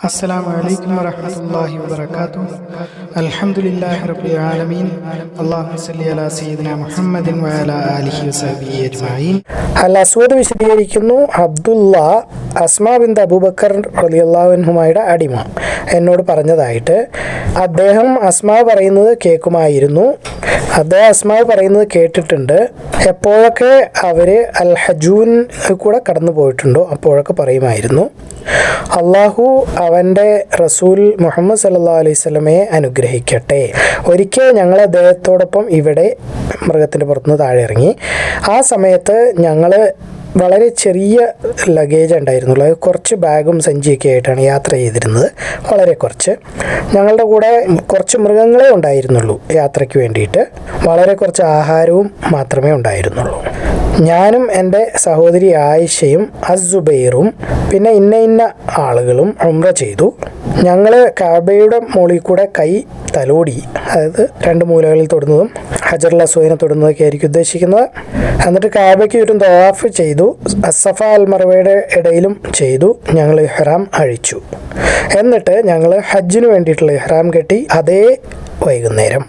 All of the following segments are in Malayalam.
السلام عليكم ورحمة الله وبركاته. الحمد لله رب العالمين. اللهم صل على سيدنا محمد وعلى آله وصحبه أجمعين. അൽ-അസ്വദ് വിശദീകരിക്കുന്നു, അബ്ദുള്ള അസ്മാ ബിന്ത് അബൂബക്കർ റളിയല്ലാഹു അൻഹുമായുടെ അടിമ എന്നോട് പറഞ്ഞതായിട്ട് അദ്ദേഹം അസ്മാ പറയുന്നത് കേൾക്കുമായിരുന്നു. അദ്ദേഹം അസ്മാ പറയുന്നത് കേട്ടിട്ടുണ്ട്. എപ്പോഴൊക്കെ അവർ അൽ ഹജൂൻ കൂടെ കടന്നു പോയിട്ടുണ്ടോ അപ്പോഴൊക്കെ പറയുമായിരുന്നു, അള്ളാഹു അവൻ്റെ റസൂൽ മുഹമ്മദ് സല്ലല്ലാഹു അലൈഹി വസല്ലമയെ അനുഗ്രഹിക്കട്ടെ. ഒരിക്കൽ ഞങ്ങൾ അദ്ദേഹത്തോടൊപ്പം ഇവിടെ മൃഗത്തിൻ്റെ പുറത്തുനിന്ന് താഴെ ഇറങ്ങി. ആ സമയത്ത് ഞങ്ങൾ വളരെ ചെറിയ ലഗേജ് ഉണ്ടായിരുന്നുള്ളൂ. കുറച്ച് ബാഗും സഞ്ചിയൊക്കെ ആയിട്ടാണ് യാത്ര ചെയ്തിരുന്നത്. വളരെ കുറച്ച്. ഞങ്ങളുടെ കൂടെ കുറച്ച് മൃഗങ്ങളെ ഉണ്ടായിരുന്നുള്ളൂ യാത്രയ്ക്ക് വേണ്ടിയിട്ട്. വളരെ കുറച്ച് ആഹാരവും മാത്രമേ ഉണ്ടായിരുന്നുള്ളൂ. ഞാനും എൻ്റെ സഹോദരി ആയിഷയും അസുബൈറും പിന്നെ ഇന്ന ആളുകളും ഉംറ ചെയ്തു. ഞങ്ങൾ കഅബയുടെ മുകളിൽ കൂടെ കൈ തലോടി, അതായത് രണ്ട് മൂലകളിൽ തൊടുന്നതും ഹജറുൽ അസ്വദിനെ തൊടുന്നതൊക്കെ ആയിരിക്കും ഉദ്ദേശിക്കുന്നത്. എന്നിട്ട് കഅബയ്ക്ക് ചുറ്റും തവാഫ് ചെയ്തു. അസ്സഫ അൽ മർവയുടെ ഇടയിലും ചെയ്തു. ഞങ്ങൾ ഇഹ്റാം അഴിച്ചു. എന്നിട്ട് ഞങ്ങൾ ഹജ്ജിന് വേണ്ടിയിട്ടുള്ള ഇഹ്റാം കെട്ടി. അതേ വൈകുന്നേരം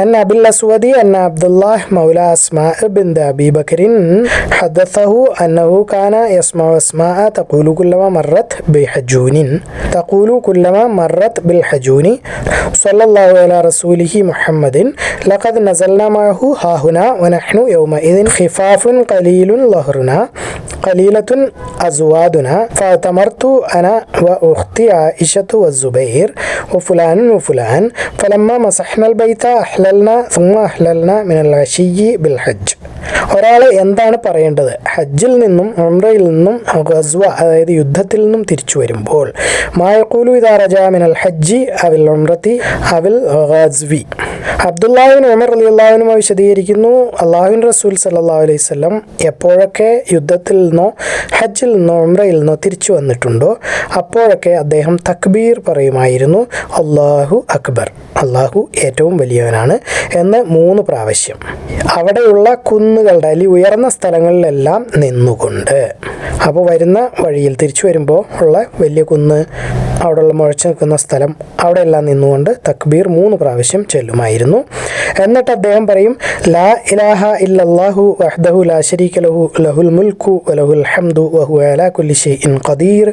അൻ അബിൽ അസ്വദി അൻ അബ്ദുല്ലാഹ് മൗല അസ്മാ ബിന്ത് അബി ബക്കറിൻ ഹദസഹു അന്നഹു കാന യസ്മഉ അസ്മാ തഖൂലു കുല്ലമ മറത്ത് ബിൽ ഹജൂനി സ്വല്ലല്ലാഹു അലാ റസൂലിഹി മുഹമ്മദിൻ ലഖദ് നസൽനാ മഅഹു ഹാഹുനാ വനഹ്നു യൗമഇദിൻ ഖിഫാഫുൻ ഖലീലുൻ ലഹ്റുനാ ഖലീലത്തുൻ അസ്വാദുനാ ഫതമർതു അന വ ഉഖ്തി ആയിഷത്തു വസുബൈർ വഫുലാനുൻ വഫുലാൻ ഫലമ്മ മസഹ്നൽ ബൈത അഹ്ലൽനാ സുമ്മ അഹ്ലൽനാ മിനൽ അശിയ്യി ബിൽ ഹജ്ജ്. ഒരാൾ എന്താണ് പറയേണ്ടത്? ഹജ്ജിൽ നിന്നും ഉംറയിൽ നിന്നും ഗസ്വ, അതായത് യുദ്ധത്തിൽ നിന്നും തിരിച്ചു വരുമ്പോൾ മാ യഖൂലു ഇദാ റജഅ മിനൽ ഹജ്ജി അവിൽ ഉംറതി അവിൽ ഗസ്വി. അബ്ദുല്ലാഹി ഇബ്നു ഉമർ റളിയല്ലാഹു അൻഹു വിശദീകരിക്കുന്നു, അല്ലാഹുവിൻ്റെ റസൂൽ സല്ലല്ലാഹു അലൈഹി വസല്ലം എപ്പോഴൊക്കെ യുദ്ധത്തിൽ നിന്നോ ഹജ്ജിൽ നിന്നോ ഉംറയിൽ നിന്നോ തിരിച്ചു വന്നിട്ടുണ്ടോ അപ്പോഴൊക്കെ അദ്ദേഹം തക്ബീർ പറയുമായിരുന്നു, അല്ലാഹു അക്ബർ, അല്ലാഹു ഏറ്റവും വലിയവനാണ് എന്ന് 3 പ്രാവശ്യം. അവിടെയുള്ള കുന്നുകളുടെ അല്ലെങ്കിൽ ഉയർന്ന സ്ഥലങ്ങളിലെല്ലാം നിന്നുകൊണ്ട്, അപ്പോൾ വരുന്ന വഴിയിൽ തിരിച്ചു വരുമ്പോൾ ഉള്ള വലിയ കുന്ന്, അവിടെയുള്ള മുഴച്ചു നിൽക്കുന്ന സ്ഥലം, അവിടെയെല്ലാം നിന്നുകൊണ്ട് തക്ബീർ 3 പ്രാവശ്യം ചൊല്ലുമായിരുന്നു. എന്നിട്ട് അദ്ദേഹം പറയും, ലാ ഇലാഹ ഇല്ലല്ലാഹു വഹ്ദഹു ലാ ശരീക ലഹു ലഹുൽ മുൽക്കു വലഹുൽ ഹംദു വഹുവ അലാ കുല്ലി ഷൈഇൻ ഖദീർ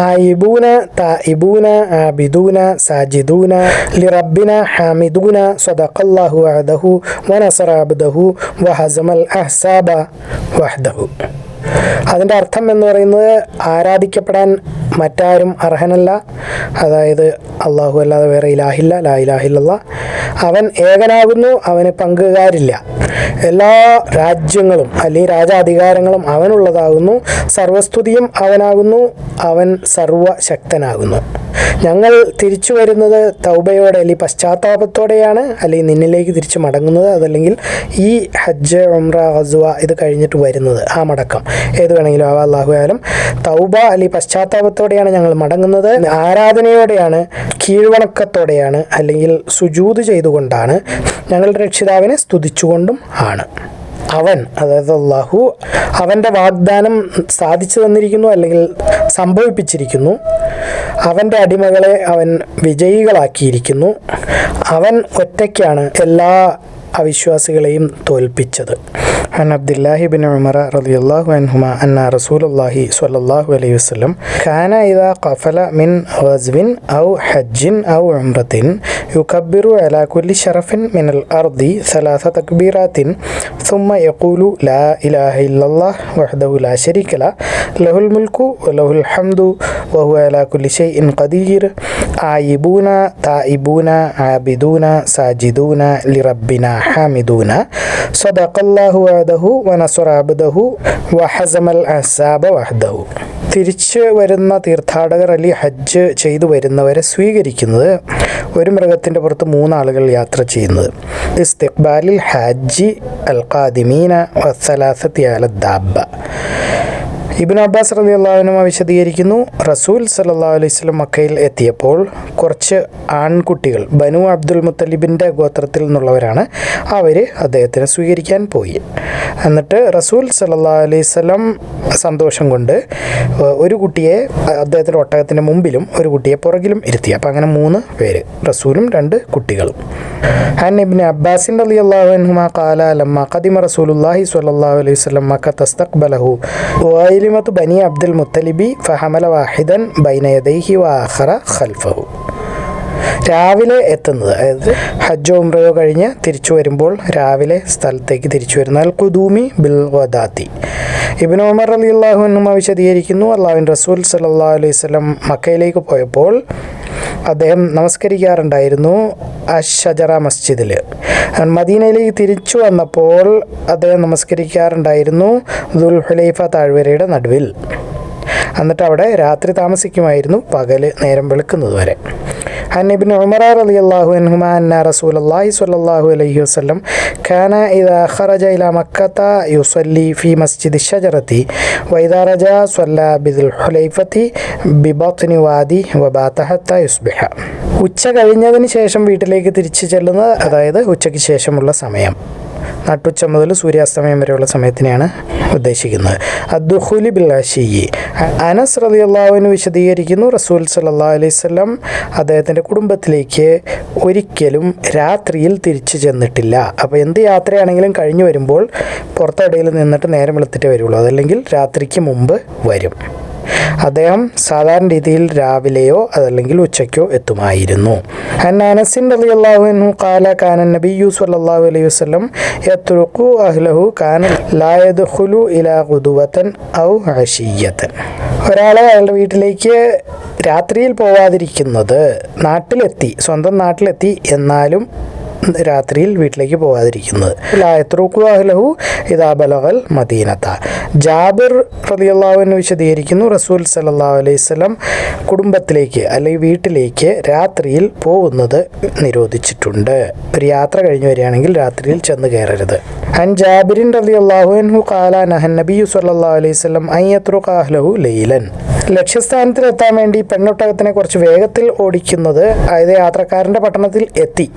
ആയിബൂന തായിബൂന ആബിദൂന സാജിദൂന ലിറബ്ബിന ഹാമിദൂന സദഖല്ലാഹു വഅദഹു വനസറ അബ്ദഹു വഹസമൽ അഹ്സാബ വഹ്ദഹു. അതിൻ്റെ അർത്ഥം എന്ന് പറയുന്നത്, ആരാധിക്കപ്പെടാൻ മറ്റാരും അർഹനല്ല, അതായത് അള്ളാഹു അല്ലാതെ വേറെ ഇലാഹില്ല, ലാ ഇലാഹില്ലല്ലാഹ്. അവൻ ഏകനാകുന്നു, അവന് പങ്കുകാരില്ല. എല്ലാ രാജ്യങ്ങളും അല്ലെങ്കിൽ രാജാധികാരങ്ങളും അവനുള്ളതാകുന്നു. സർവസ്തുതിയും അവനാകുന്നു, അവൻ സർവശക്തനാകുന്നു. ഞങ്ങൾ തിരിച്ചു വരുന്നത് തൗബയോടെ അല്ലെങ്കിൽ പശ്ചാത്താപത്തോടെയാണ്, അല്ലെങ്കിൽ നിന്നിലേക്ക് തിരിച്ചു മടങ്ങുന്നത്, അതല്ലെങ്കിൽ ഈ ഹജ്ജ് ഉംറ ഗസ്വ ഇത് കഴിഞ്ഞിട്ട് വരുന്നത്, ആ മടക്കം ഏത് വേണമെങ്കിലും ആവാം. അല്ലാഹു ആലം. തൗബ അല്ലെങ്കിൽ പശ്ചാത്താപത്തോടെയാണ് ഞങ്ങൾ മടങ്ങുന്നത്. ആരാധനയോടെയാണ്, കീഴ്വണക്കത്തോടെയാണ്, അല്ലെങ്കിൽ സുജൂദ് ചെയ്തുകൊണ്ടാണ്, ഞങ്ങളുടെ രക്ഷിതാവിനെ സ്തുതിച്ചുകൊണ്ടും ആണ്. അവൻ, അതായത് അല്ലാഹു, അവൻ്റെ വാഗ്ദാനം സാധിച്ചു തന്നിരിക്കുന്നു, അല്ലെങ്കിൽ സംഭവിപ്പിച്ചിരിക്കുന്നു. അവൻ്റെ അടിമകളെ അവൻ വിജയികളാക്കിയിരിക്കുന്നു. അവൻ ഒറ്റയ്ക്കാണ് എല്ലാ അവിശ്വാസികളെയും തോൽപ്പിച്ചത്. عن عبد الله بن عمر رضي الله عنهما أن رسول الله صلى الله عليه وسلم كان إذا قفل من غزو أو حج أو عمرة يكبر على كل شرف من الأرض 3 تكبيرات ثم يقول لا إله إلا الله وحده لا شريك له له الملك وله الحمد وهو على كل شيء قدير آيبون تائبون عابدون ساجدون لربنا حامدون صدق الله വഅദഹു വനസറ അബ്ദഹു വഹസമൽ അഹ്സാബ വഹ്ദഹു. തിരിച്ച് വരുന്ന തീർത്ഥാടകർ അല്ലെങ്കിൽ ഹജ്ജ് ചെയ്തു വരുന്നവരെ സ്വീകരിക്കുന്നത് ഒരു മൃഗത്തിൻ്റെ പുറത്ത് 3 ആളുകൾ യാത്ര ചെയ്യുന്നത്. ഇസ്തിഖ്ബാലിൽ ഹാജി അൽ ഖാദിമീന വസ്സലാസത്തി അല ദാബ. ഇബ്നു അബ്ബാസ് റളിയല്ലാഹു അൻഹു വിശദീകരിക്കുന്നു, റസൂൽ സല്ലല്ലാഹു അലൈഹി വസല്ലം മക്കയിൽ എത്തിയപ്പോൾ കുറച്ച് ആൺകുട്ടികൾ ബനു അബ്ദുൽ മുത്തലിബിൻ്റെ ഗോത്രത്തിൽ നിന്നുള്ളവരാണ്. അവർ അദ്ദേഹത്തിനെ സ്വീകരിക്കാൻ പോയി. എന്നിട്ട് റസൂൽ സല്ലല്ലാഹു അലൈഹി വസല്ലം സന്തോഷം കൊണ്ട് ഒരു കുട്ടിയെ അദ്ദേഹത്തിൻ്റെ ഒട്ടകത്തിൻ്റെ മുമ്പിലും ഒരു കുട്ടിയെ പുറകിലും ഇരുത്തി. അപ്പം അങ്ങനെ 3 പേര്, റസൂലും 2 കുട്ടികളും. عن ابن عباس رضي الله عنهما قال لما قدم رسول الله صلى الله عليه وسلم مكة استقبله وعلمة بني عبد المطلب فحمل واحدا بين يديه وآخر خلفه. രാവിലെ എത്തുന്നത്, അതായത് ഹജ്ജോ ഉംറയോ കഴിഞ്ഞ് തിരിച്ചു വരുമ്പോൾ രാവിലെ സ്ഥലത്തേക്ക് തിരിച്ചു വരുന്ന അൽ ഖുദൂമി ബിൽ ഗദാത്തി. ഇബ്നു ഉമർ റളിയല്ലാഹു അൻഹുമ വിശദീകരിക്കുന്നു, അല്ലാഹുവിൻ്റെ റസൂൽ സല്ലല്ലാഹു അലൈഹി വസല്ലം മക്കയിലേക്ക് പോയപ്പോൾ അദ്ദേഹം നമസ്കരിക്കാറുണ്ടായിരുന്നു അഷ്ഷജറ മസ്ജിദിൽ. മദീനയിലേക്ക് തിരിച്ചു വന്നപ്പോൾ അദ്ദേഹം നമസ്കരിക്കാറുണ്ടായിരുന്നു ദുൽ ഹുലൈഫ താഴ്വരയുടെ നടുവിൽ. എന്നിട്ട് അവിടെ രാത്രി താമസിക്കുമായിരുന്നു, പകല് നേരം വെളുക്കുന്നത് വരെ. عن ابن عمر رضي الله عنهما أن رسول الله صلى الله عليه وسلم كان إذا خرج إلى مكة يصلي في مسجد الشجرة وإذا رجع صلى بذي الحليفة ببطن وادي وبات حتى يصبح. ഉച്ച കഴിഞ്ഞതിന് ശേഷം വീട്ടിലേക്ക് തിരിച്ചു ചെല്ലുന്നത്, അതായത് ഉച്ചയ്ക്ക് ശേഷമുള്ള സമയം, നട്ടുച്ച മുതൽ സൂര്യാസ്തമയം വരെയുള്ള സമയത്തിനെയാണ് ഉദ്ദേശിക്കുന്നത്. അദ്ദുഖൂലി ബിൽ അശിയ്യി. അനസ് റളിയല്ലാഹു അൻഹു വിശദീകരിക്കുന്നു, റസൂൽ സല്ലല്ലാഹു അലൈഹി വസല്ലം അദ്ദേഹത്തിൻ്റെ കുടുംബത്തിലേക്ക് ഒരിക്കലും രാത്രിയിൽ തിരിച്ചു ചെന്നിട്ടില്ല. അപ്പോൾ എന്ത് യാത്രയാണെങ്കിലും കഴിഞ്ഞു വരുമ്പോൾ പുറത്തെവിടെയിൽ നിന്നിട്ട് നേരം വെളുത്തിട്ടേ വരുള്ളൂ, അതല്ലെങ്കിൽ രാത്രിക്ക് മുമ്പ് വരും. അദ്ദേഹം സാധാരണ രീതിയിൽ രാവിലെയോ അതല്ലെങ്കിൽ ഉച്ചയ്ക്കോ എത്തുമായിരുന്നു. അനസ് റളിയല്ലാഹു അൻഹു ഖാല കാന നബിയ്യു സ്വല്ലല്ലാഹു അലൈഹി വസല്ലം യത്റുഖു അഹ്ലഹു കാന ലാ യദ്ഖുലു ഇലാ ഖുദുവതൻ ഔ അശിയ്യതൻ. ഒരാളെ അയാളുടെ വീട്ടിലേക്ക് രാത്രിയിൽ പോവാതിരിക്കുന്നത്, നാട്ടിലെത്തി, സ്വന്തം നാട്ടിലെത്തി, എന്നാലും രാത്രിയിൽ വീട്ടിലേക്ക് പോകാതിരിക്കുന്നത്. മദീനത്ത. ജാബിർ റളിയല്ലാഹു അൻഹു വിശദീകരിക്കുന്നു, റസൂൽ സല്ലല്ലാഹു അലൈഹി വസല്ലം കുടുംബത്തിലേക്ക് അല്ലെങ്കിൽ വീട്ടിലേക്ക് രാത്രിയിൽ പോകുന്നത് നിരോധിച്ചിട്ടുണ്ട്. ഒരു യാത്ര കഴിഞ്ഞു വരികയാണെങ്കിൽ രാത്രിയിൽ ചെന്ന് കയറരുത്. അൻ ജാബിറിൻ റളിയല്ലാഹു അൻഹു ഖാല നഹൻ നബിയ്യു സല്ലല്ലാഹു അലൈഹി വസല്ലം അൻ യത്റുഖ അഹ്ലഹു ലൈലൻ. ലക്ഷ്യസ്ഥാനത്തിലെത്താൻ വേണ്ടി പെണ്ണൊട്ടകത്തിനെ കുറച്ച് വേഗത്തിൽ ഓടിക്കുന്നത്, അതായത് യാത്രക്കാരൻ്റെ പട്ടണത്തിൽ എത്തി,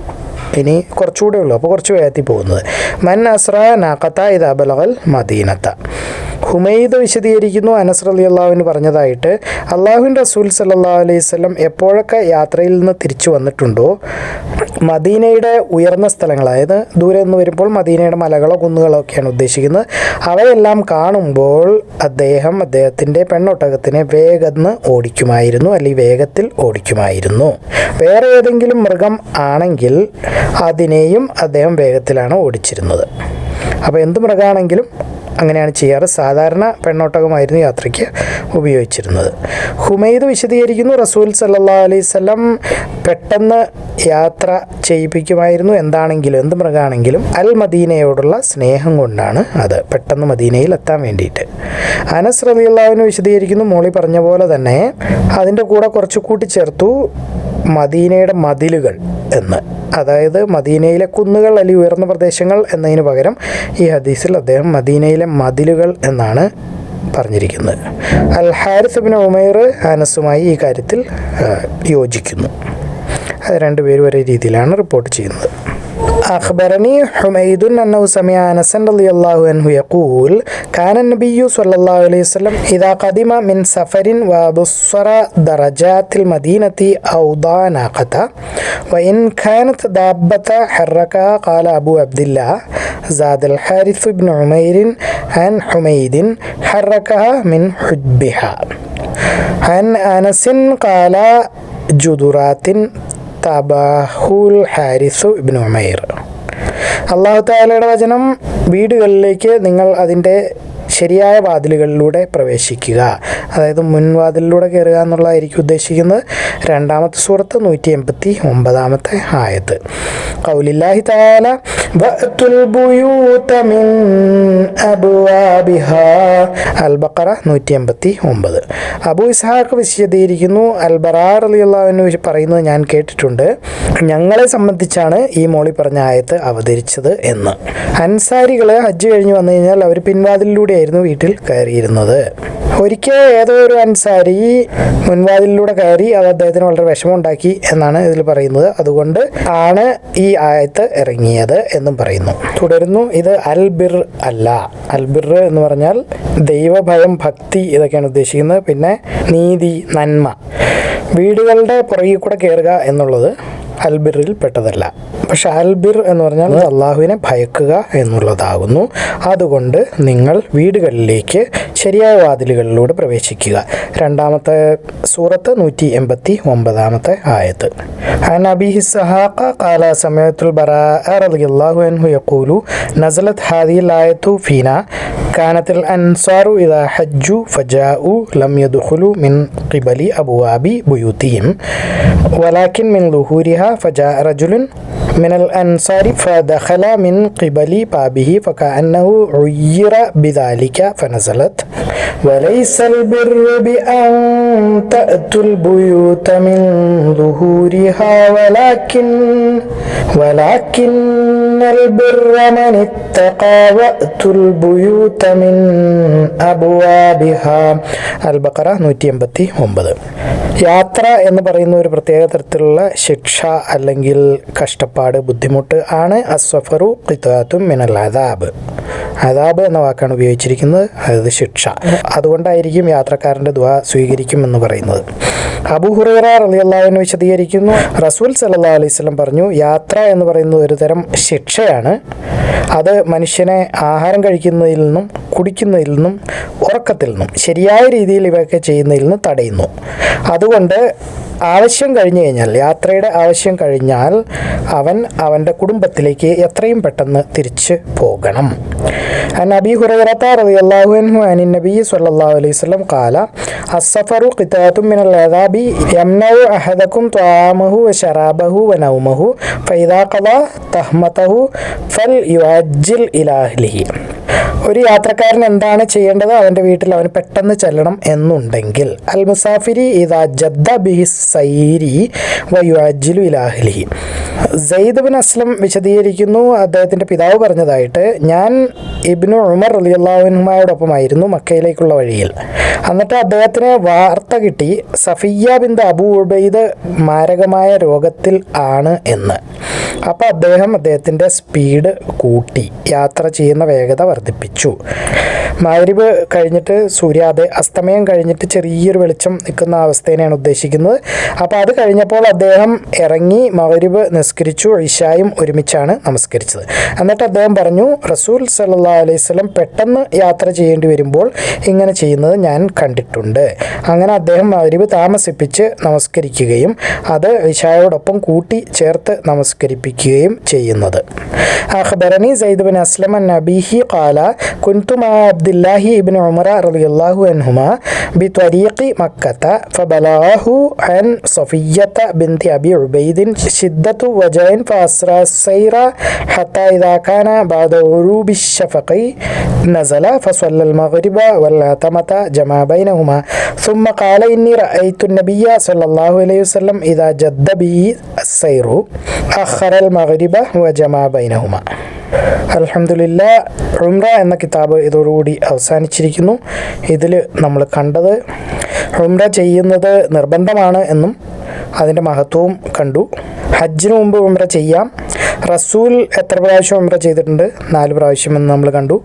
ഇനി കുറച്ചുകൂടെ ഉള്ളൂ, അപ്പോൾ കുറച്ച് വേഗത്തിൽ പോകുന്നത്. മൻ അസ്ര നാഖത്ത ഇദാ ബലഗൽ മദീനത്ത. ഹുമൈദ് വിശദീകരിക്കുന്നു, അനസ് റളിയല്ലാഹു അൻഹു പറഞ്ഞതായിട്ട്, അല്ലാഹുവിൻ്റെ റസൂൽ സല്ലല്ലാഹു അലൈഹി വസല്ലം എപ്പോഴൊക്കെ യാത്രയിൽ നിന്ന് തിരിച്ചു വന്നിട്ടുണ്ടോ, മദീനയുടെ ഉയർന്ന സ്ഥലങ്ങൾ, അതായത് ദൂരെ നിന്ന് വരുമ്പോൾ മദീനയുടെ മലകളോ കുന്നുകളോ ഒക്കെയാണ് ഉദ്ദേശിക്കുന്നത്, അവയെല്ലാം കാണുമ്പോൾ അദ്ദേഹത്തിൻ്റെ പെണ്ണൊട്ടകത്തിനെ വേഗം ഓടിക്കുമായിരുന്നു, അല്ലെങ്കിൽ വേഗത്തിൽ ഓടിക്കുമായിരുന്നു. വേറെ ഏതെങ്കിലും മൃഗം ആണെങ്കിൽ അതിനെയും അദ്ദേഹം വേഗത്തിലാണ് ഓടിച്ചിരുന്നത്. അപ്പോൾ എന്ത് മൃഗമാണെങ്കിലും അങ്ങനെയാണ് ചെയ്യാറ്. സാധാരണ പെണ്ണോട്ടകമായിരുന്നു യാത്രയ്ക്ക് ഉപയോഗിച്ചിരുന്നത്. ഹുമൈദ് വിശദീകരിക്കുന്നു, റസൂൽ സല്ലല്ലാഹു അലൈഹി വസല്ലം പെട്ടെന്ന് യാത്ര ചെയ്യിപ്പിക്കുമായിരുന്നു, എന്താണെങ്കിലും എന്ത് മൃഗമാണെങ്കിലും അൽ മദീനയോടുള്ള സ്നേഹം കൊണ്ടാണ് അത്, പെട്ടെന്ന് മദീനയിൽ എത്താൻ വേണ്ടിയിട്ട്. അനസ് റളിയല്ലാഹു അൻഹു വിശദീകരിക്കുന്നു, മോളി പറഞ്ഞ പോലെ തന്നെ അതിൻ്റെ കൂടെ കുറച്ച് കൂട്ടിച്ചേർത്തു മദീനയുടെ മതിലുകൾ എന്ന്, അതായത് മദീനയിലെ കുന്നുകൾ അല്ലെങ്കിൽ ഉയർന്ന പ്രദേശങ്ങൾ എന്നതിന് പകരം ഈ ഹദീസിൽ അദ്ദേഹം മദീനയിലെ മതിലുകൾ എന്നാണ് പറഞ്ഞിരിക്കുന്നത്. അൽ ഹാരിസ് ഇബ്നു ഉമൈർ അനസുമായി ഈ കാര്യത്തിൽ യോജിക്കുന്നു. അത് രണ്ടുപേരും ഒരേ രീതിയിലാണ് റിപ്പോർട്ട് ചെയ്യുന്നത്. أخبرني حميد أنه سمع أنس رضي الله عنه يقول كان النبي صلى الله عليه وسلم إذا قدم من سفر وبصر درجات المدينة أوضع ناقته وإن كانت دابة حركها. قال أبو عبد الله زاد الحارث بن عمير عن حميد حركها من حجبها. عن أنس قال جدرات തബഹുൽ ഹാരിസു ഇബ്നു ഉമൈർ. അല്ലാഹു തആലയുടെ വചനം, വീടുകളിലേക്ക് നിങ്ങൾ അതിൻ്റെ ശരിയായ വാതിലുകളിലൂടെ പ്രവേശിക്കുക, അതായത് മുൻവാതിലിലൂടെ കയറുക എന്നുള്ളതായിരിക്കും ഉദ്ദേശിക്കുന്നത്. 2-ാമത്തെ സൂറത്ത് 189-ാമത്തെ ആയത്ത്. ഖൗലില്ലാഹി തആല വഅത്തുൽ ബുയൂത മിൻ അബ്വാബിഹാ. അൽ ബഖറ 189. അബൂ ഇസ്ഹാഖ് വിശദീകരിക്കുന്നു, അൽ ബറാ റളിയല്ലാഹു അൻഹു പറയുന്നത് ഞാൻ കേട്ടിട്ടുണ്ട്, ഞങ്ങളെ സംബന്ധിച്ചാണ് ഈ മോളി പറഞ്ഞ ആയത്ത് അവതരിച്ചത് എന്ന്. അൻസാരികൾ ഹജ്ജ് കഴിഞ്ഞ് വന്നു കഴിഞ്ഞാൽ അവർ പിൻവാതിലിലൂടെയായിരുന്നു ആയിരുന്നു വീട്ടിൽ കയറിയിരുന്നത്. ഒരിക്കൽ ഏതോ ഒരു അൻസാരി മുൻവാതിലിലൂടെ കയറി, അത് അദ്ദേഹത്തിന് വളരെ വിഷമമുണ്ടാക്കി എന്നാണ് ഇതിൽ പറയുന്നത്. അതുകൊണ്ട് ആണ് ഈ ആയത്ത് ഇറങ്ങിയത് എന്നും പറയുന്നു. തുടരുന്നു, ഇത് അൽ ബിർ അല്ല. അൽ ബിർ എന്ന് പറഞ്ഞാൽ ദൈവഭയം, ഭക്തി, ഇതൊക്കെയാണ് ഉദ്ദേശിക്കുന്നത്. പിന്നെ നീതി, നന്മ, വീടുകളുടെ പുറകിൽ കൂടെ കയറുക എന്നുള്ളത് അൽബിറിൽ പെട്ടതല്ല. പക്ഷെ അൽബിർ എന്ന് പറഞ്ഞാൽ അള്ളാഹുവിനെ ഭയക്കുക എന്നുള്ളതാകുന്നു. അതുകൊണ്ട് നിങ്ങൾ വീടുകളിലേക്ക് ശരിയായ വാതിലുകളിലൂടെ പ്രവേശിക്കുക. രണ്ടാമത്തെ സൂറത്ത് 189 ആയത്ത്. عن أبي إسحاق قال سمعت البراء رضي الله عنه يقول نزلت هذه الآية فينا كانت الأنصار إذا حجوا فجاءوا لم يدخلوا من قبل أبواب بيوتهم ولكن من ظهورها فجاء رجل من الأنصار فدخل من قبل بابه فكأنه عير بذلك فنزلت وليس البر بأن تأتوا البيوت من ظهورها ولكن البر من اتقى وأتوا البيوت من أبوابها. അൽ-ബഖറ 189. യാത്ര എന്ന് പറയുന്ന ഒരു പ്രത്യേക തരത്തിലുള്ള ശിക്ഷ അല്ലെങ്കിൽ കഷ്ടപ്പാട്, ബുദ്ധിമുട്ട് ആണ്. അസ്സഫറു ഖിത്അത്തും മിനൽ അദാബ്. അദാബ് എന്ന വാക്കാണ് ഉപയോഗിച്ചിരിക്കുന്നത്, അതായത് ശിക്ഷ. അതുകൊണ്ടായിരിക്കും യാത്രക്കാരൻ്റെ ദുആ സ്വീകരിക്കും എന്ന് പറയുന്നത്. അബൂ ഹുറൈറ റളിയല്ലാഹു അൻഹു വിശദീകരിക്കുന്നു, റസൂൽ സല്ലല്ലാഹു അലൈഹി വസല്ലം പറഞ്ഞു, യാത്ര എന്ന് പറയുന്നത് ഒരു തരം ശിക്ഷയാണ്. അത് മനുഷ്യനെ ആഹാരം കഴിക്കുന്നതിൽ നിന്നും, കുടിക്കുന്നതിൽ നിന്നും, ഉറക്കത്തിൽ നിന്നും, ശരിയായ രീതിയിൽ ഇവയൊക്കെ ചെയ്യുന്നതിൽ നിന്ന് തടയുന്നു. അതുകൊണ്ട് ആവശ്യം കഴിഞ്ഞു കഴിഞ്ഞാൽ, യാത്രയുടെ ആവശ്യം കഴിഞ്ഞാൽ അവൻ അവൻ്റെ കുടുംബത്തിലേക്ക് എത്രയും പെട്ടെന്ന് തിരിച്ച് പോകണം. عن أبي هريرة رضي الله عنه عن النبي صلى الله عليه وسلم قال السفر قطعة من العذاب يمنع أحدكم طعامه وشرابه ونومه فإذا قضى تهمته فليعجل إلى أهله. ഒരു യാത്രക്കാരൻ എന്താണ് ചെയ്യേണ്ടത്? അവൻ്റെ വീട്ടിൽ അവന് പെട്ടെന്ന് ചെല്ലണം എന്നുണ്ടെങ്കിൽ അൽ മുസാഫിരി ഇദാ ജദ്ദ ബിഹി സൈരി വയുഅജ്ജിലു ഇലാ അഹ്ലിഹി. സെയ്ദ് ബിൻ അസ്ലം വിശദീകരിക്കുന്നു, അദ്ദേഹത്തിൻ്റെ പിതാവ് പറഞ്ഞതായിട്ട്, ഞാൻ ഇബ്നു ഉമർ റളിയല്ലാഹു അൻഹുമായോടൊപ്പമായിരുന്നു മക്കയിലേക്കുള്ള വഴിയിൽ. എന്നിട്ട് അദ്ദേഹത്തിന് വാർത്ത കിട്ടി സഫിയ്യ ബിൻത് അബൂ ഉബൈദ് മാരകമായ രോഗത്തിൽ ആണ് എന്ന്. അപ്പോൾ അദ്ദേഹത്തിൻ്റെ സ്പീഡ് കൂട്ടി, യാത്ര ചെയ്യുന്ന വേഗത വർദ്ധിപ്പിച്ചു. മഗ്രിബ് കഴിഞ്ഞിട്ട് അസ്തമയം കഴിഞ്ഞിട്ട് ചെറിയൊരു വെളിച്ചം നിൽക്കുന്ന അവസ്ഥേനെയാണ് ഉദ്ദേശിക്കുന്നത്. അപ്പോൾ അത് കഴിഞ്ഞപ്പോൾ അദ്ദേഹം ഇറങ്ങി മഗ്രിബ് നിസ്കരിച്ചു. ഇശായും ഒരുമിച്ചാണ് നമസ്കരിച്ചത്. എന്നിട്ട് അദ്ദേഹം പറഞ്ഞു, റസൂൽ സല്ലല്ലാഹു അലൈഹി വസല്ലം പെട്ടെന്ന് യാത്ര ചെയ്യേണ്ടി വരുമ്പോൾ ഇങ്ങനെ ചെയ്യുന്നത് ഞാൻ കണ്ടിട്ടുണ്ട്. അങ്ങനെ അദ്ദേഹം മഗ്രിബ് താമസിപ്പിച്ച് നമസ്കരിക്കുകയും അത് ഇശായോടൊപ്പം കൂട്ടി ചേർത്ത് നമസ്കരിപ്പിക്കുകയും ചെയ്യുന്നത്. അഖ്ബറനി സയ്യിദ് ബിൻ അസ്ലം അൻ അബീഹി ഖാല കുൻതു മഅ അബ്ദുല്ലാഹി ഇബ്നു ഉമർ റളിയല്ലാഹു അൻഹുമാ ബിത്വരീഖി മക്കത ഫബലഗഹു അൻ സഫിയ്യത ബിൻതി അബി ഉബൈദിൻ ശിദ്ദതു വജഇൻ ഫഅസ്റ സൈറ ഹത്താ ഇദാ കാന ബഅദ ഉറൂബി الشفق نزل فصلى المغرب والعتمة جمع بينهما ثم قال إني رأيت النبي صلى الله عليه وسلم إذا جد به السير أخر المغرب وجمع بينهما. അൽഹംദുലില്ലാ, ഉംറ എന്ന കിതാബ് ഇതോടുകൂടി അവസാനിച്ചിരിക്കുന്നു. ഇതിൽ നമ്മൾ കണ്ടത് ഉംറ ചെയ്യുന്നത് നിർബന്ധമാണ് എന്നും അതിൻ്റെ മഹത്വവും കണ്ടു. ഹജ്ജിന് മുമ്പ് ഉംറ ചെയ്യാം. റസൂൽ എത്ര പ്രാവശ്യം ഉംറ ചെയ്തിട്ടുണ്ട്? 4 പ്രാവശ്യം എന്ന് നമ്മൾ കണ്ടു.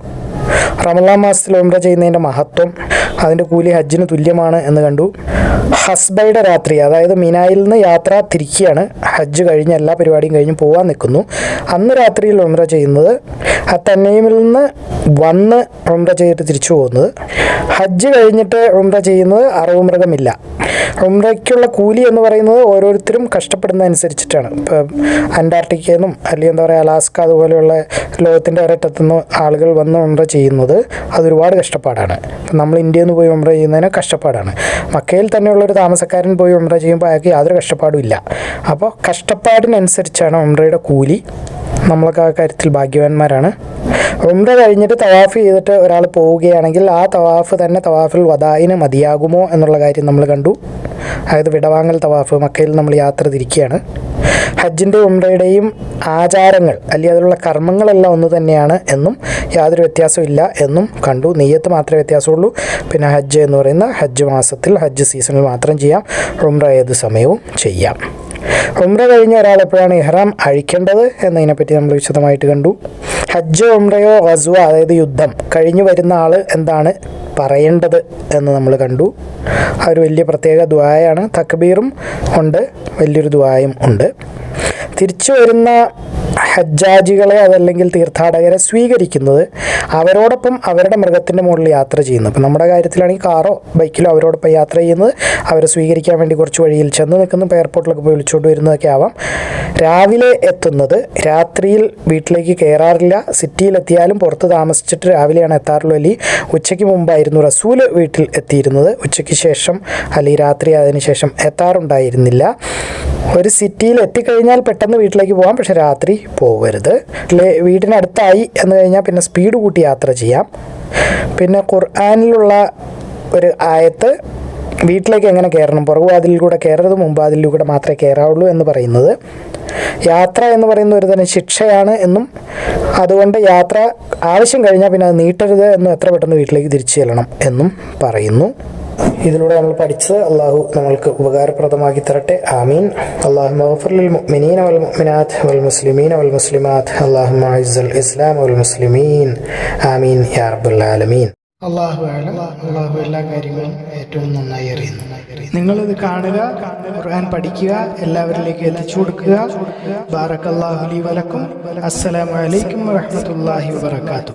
റമളാൻ മാസത്തിൽ ഉംറ ചെയ്യുന്നതിൻ്റെ മഹത്വം, അതിൻ്റെ കൂലി ഹജ്ജിന് തുല്യമാണ് എന്ന് കണ്ടു. ഹസ്ബയുടെ രാത്രി, അതായത് മിനായിൽ നിന്ന് യാത്ര തിരിക്കുകയാണ്, ഹജ്ജ് കഴിഞ്ഞ് എല്ലാ പരിപാടിയും കഴിഞ്ഞ് പോകാൻ നിൽക്കുന്നു. അന്ന് രാത്രിയിൽ ഉംറ ചെയ്യുന്നത്, തന്നീമിൽ നിന്ന് വന്ന് ഉംറ ചെയ്തിട്ട് തിരിച്ചു പോകുന്നത്. ഹജ്ജ് കഴിഞ്ഞിട്ട് ഉംറ ചെയ്യുന്നത് അറവുമൃഗമില്ല. ഉംറയ്ക്കുള്ള കൂലി എന്ന് പറയുന്നത് ഓരോരുത്തരും കഷ്ടപ്പെടുന്നതനുസരിച്ചിട്ടാണ്. ഇപ്പം അന്റാർട്ടിക്കയിൽ നിന്നും അല്ലെങ്കിൽ എന്താ പറയുക അലാസ്ക അതുപോലെയുള്ള ലോകത്തിൻ്റെ ഒരറ്റത്തുനിന്ന് ആളുകൾ വന്ന് ഉംറ ചെയ്യുന്നത് അതൊരുപാട് കഷ്ടപ്പാടാണ്. നമ്മൾ ഇന്ത്യയിൽ നിന്ന് പോയി ഉംറ ചെയ്യുന്നതിന് കഷ്ടപ്പാടാണ്. മക്കയിൽ തന്നെയുള്ളൊരു താമസക്കാരൻ പോയി ഉംറ ചെയ്യുമ്പോൾ അയാൾക്ക് യാതൊരു കഷ്ടപ്പാടും ഇല്ല. അപ്പോൾ കഷ്ടപ്പാടിനനുസരിച്ചാണ് ഉംറയുടെ കൂലി. നമ്മളൊക്കെ ആ കാര്യത്തിൽ ഭാഗ്യവാന്മാരാണ്. ഉംറ കഴിഞ്ഞിട്ട് തവാഫ് ചെയ്തിട്ട് ഒരാൾ പോവുകയാണെങ്കിൽ ആ തവാഫ് തന്നെ തവാഫുൽ വദായിന് മതിയാകുമോ എന്നുള്ള കാര്യം നമ്മൾ കണ്ടു. അതായത് വിടവാങ്ങൽ തവാഫ്, മക്കയിൽ നമ്മൾ യാത്ര തിരിക്കുകയാണ്. ഹജ്ജിൻ്റെ ഉംറയുടെയും ആചാരങ്ങൾ അല്ലെങ്കിൽ അതിലുള്ള കർമ്മങ്ങളെല്ലാം ഒന്ന് തന്നെയാണ് എന്നും യാതൊരു വ്യത്യാസമില്ല എന്നും കണ്ടു. നെയ്യത്ത് മാത്രമേ വ്യത്യാസമുള്ളൂ. പിന്നെ ഹജ്ജ് എന്ന് പറയുന്ന ഹജ്ജ് മാസത്തിൽ ഹജ്ജ് സീസണിൽ മാത്രം ചെയ്യാം. ഉംറ ഏത് സമയവും ചെയ്യാം. ഉംറ കഴിഞ്ഞ ഒരാൾ എപ്പോഴാണ് ഇഹ്റാം അഴിക്കേണ്ടത് എന്നതിനെപ്പറ്റി നമ്മൾ വിശദമായിട്ട് കണ്ടു. ഹജ്ജ്, ഉംറയോ ഗസ്വ അതായത് യുദ്ധം കഴിഞ്ഞു വരുന്ന ആൾ എന്താണ് പറയേണ്ടത് എന്ന് നമ്മൾ കണ്ടു. ആ ഒരു വലിയ പ്രത്യേക ദുആയാണ്. തക്ബീറും ഉണ്ട്, വലിയൊരു ദുആയും ഉണ്ട്. തിരിച്ചു വരുന്ന ഹജ്ജാജികളെ അതല്ലെങ്കിൽ തീർത്ഥാടകരെ സ്വീകരിക്കുന്നത് അവരോടൊപ്പം അവരുടെ മൃഗത്തിൻ്റെ മുകളിൽ യാത്ര ചെയ്യുന്നു. ഇപ്പം നമ്മുടെ കാര്യത്തിലാണെങ്കിൽ കാറോ ബൈക്കിലോ അവരോടൊപ്പം യാത്ര ചെയ്യുന്നത്, അവരെ സ്വീകരിക്കാൻ വേണ്ടി കുറച്ച് വഴിയിൽ ചെന്ന് നിൽക്കുന്നു, എയർപോർട്ടിലൊക്കെ പോയി വിളിച്ചുകൊണ്ട് വരുന്നതൊക്കെ ആവാം. രാവിലെ എത്തുന്നത് രാത്രിയിൽ വീട്ടിലേക്ക് കയറാറില്ല. സിറ്റിയിലെത്തിയാലും പുറത്ത് താമസിച്ചിട്ട് രാവിലെയാണ് എത്താറുള്ളൂ. അല്ലെങ്കിൽ ഉച്ചയ്ക്ക് മുമ്പായിരുന്നു റസൂല് വീട്ടിൽ എത്തിയിരുന്നത്. ഉച്ചയ്ക്ക് ശേഷം അല്ലെങ്കിൽ രാത്രി അതിന് ശേഷം എത്താറുണ്ടായിരുന്നില്ല. ഒരു സിറ്റിയിൽ എത്തിക്കഴിഞ്ഞാൽ പെട്ടെന്ന് വീട്ടിലേക്ക് പോകാം, പക്ഷെ രാത്രി പോകരുത്. വീടിനടുത്തായി എന്ന് കഴിഞ്ഞാൽ പിന്നെ സ്പീഡ് കൂട്ടി യാത്ര ചെയ്യാം. പിന്നെ ഖുർആനിലുള്ള ഒരു ആയത്ത് വീട്ടിലേക്ക് എങ്ങനെ കയറണം, പുറകുവാതിലിലൂടെ കയറരുത്, മുൻവാതിലിലൂടെ മാത്രമേ കയറാവുള്ളൂ എന്ന് പറയുന്നത്. യാത്ര എന്ന് പറയുന്ന ഒരു തരം ശിക്ഷയാണ് എന്നും അതുകൊണ്ട് യാത്ര ആവശ്യം കഴിഞ്ഞാൽ പിന്നെ അത് നീട്ടരുത് എന്നും എത്ര പെട്ടെന്ന് വീട്ടിലേക്ക് തിരിച്ചു ചെല്ലണം എന്നും പറയുന്നു. ഇതിലൂടെ നമ്മൾ പഠിച്ചത് അള്ളാഹു നമ്മൾക്ക് ഉപകാരപ്രദമാക്കി തരട്ടെ. ആമീൻ. അല്ലാഹുമ്മ ഗഫിർ ലിൽ മുഅ്മിനീന വൽ മുഅ്മിനാത്ത് വൽ മുസ്ലിമീന വൽ മുസ്ലിമാത്ത്. അല്ലാഹുമ്മ അഇസ്സൽ ഇസ്ലാം വൽ മുസ്ലിമീൻ. ആമീൻ യാ റബ്ബൽ ആലമീൻ. അള്ളാഹു ആലം. അള്ളാഹു എല്ലാ കാര്യങ്ങളും ഏറ്റവും നന്നായി അറിയുന്നു. നിങ്ങളിത് കാണുക, ഖുർആൻ പഠിക്കുക, എല്ലാവരിലേക്ക് എത്തിച്ചു കൊടുക്കുക. ബാറക്കല്ലാഹു ലി വലക്കും. അസ്സലാമു അലൈക്കും വറഹ്മത്തുള്ളാഹി വബറകാതുഹു.